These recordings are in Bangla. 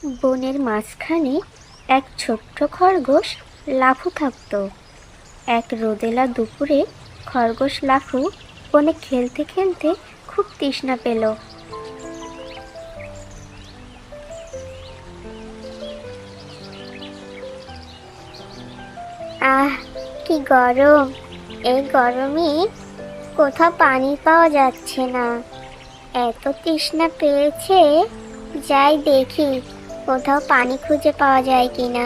বনের মাঝখানে এক ছোট্ট খরগোশ লাফু থাকতো। এক রোদেলা দুপুরে খরগোশ লাফু বনে খেলতে খেলতে খুব তৃষ্ণা পেল। আহ, কি গরম! এই গরমে কোথাও পানি পাওয়া যাচ্ছে না। এত তৃষ্ণা পেয়েছে, যাই দেখি কোথাও পানি খুঁজে পাওয়া যায় কিনা।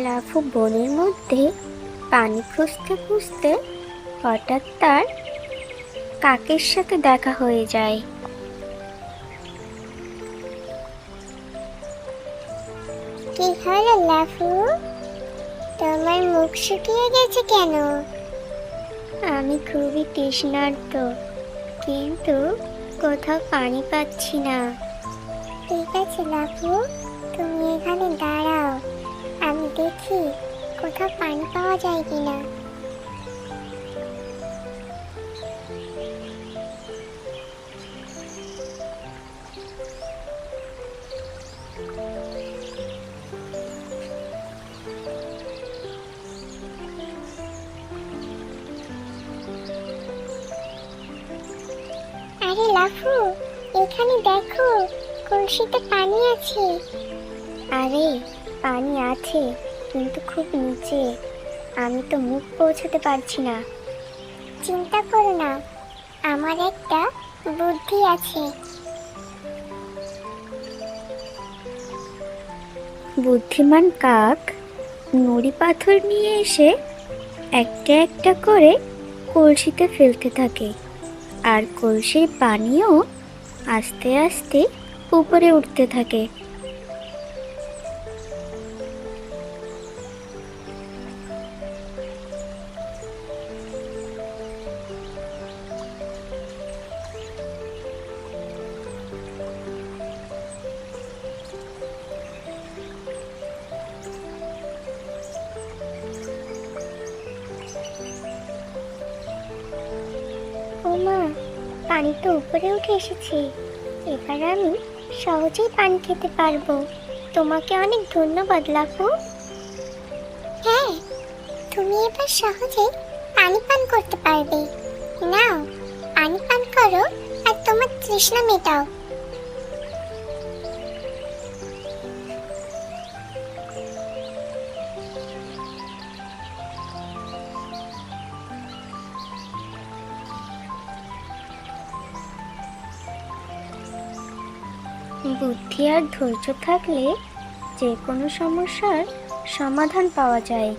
লাফু বনের মধ্যে পানি খুঁজতে খুঁজতে হঠাৎ তার কাকের সাথে দেখা হয়ে যায়। কি হলো লাফু, তোমার মুখ শুকিয়ে গেছে কেন? আমি খুবই তৃষ্ণার্ত, কিন্তু কোথাও পানি পাচ্ছি না। ঠিক আছে লাফু, তুমি এখানে দাঁড়াও, আমি দেখি কোথাও পানি পাওয়া যায় কিনা। আরে লাফু, এখানে দেখো, কলসিতে পানি আছে। আরে, পানি আছে, কিন্তু খুব নিচে, আমি তো মুখ পৌঁছাতে পারছি না। চিন্তা করো না, আমার একটা বুদ্ধি আছে। বুদ্ধিমান কাক নুড়ি পাথর নিয়ে এসে একটা একটা করে কলসিতে ফেলতে থাকে, আর কলসির পানিও আস্তে আস্তে উপরে উঠতে থাকে। ওমা, পানি তো উপরে উঠে এসেছে, এবার আমি সহজেই পানি খেতে পারবো। তোমাকে অনেক ধন্যবাদ লাফু। হ্যাঁ, তুমি এবার সহজেই পানি পান করতে পারবে। নাও, পানি পান করো আর তোমার তৃষ্ণা মেটাও। বুদ্ধি আর ধৈর্য থাকলে যে কোনো সমস্যার সমাধান পাওয়া যায়।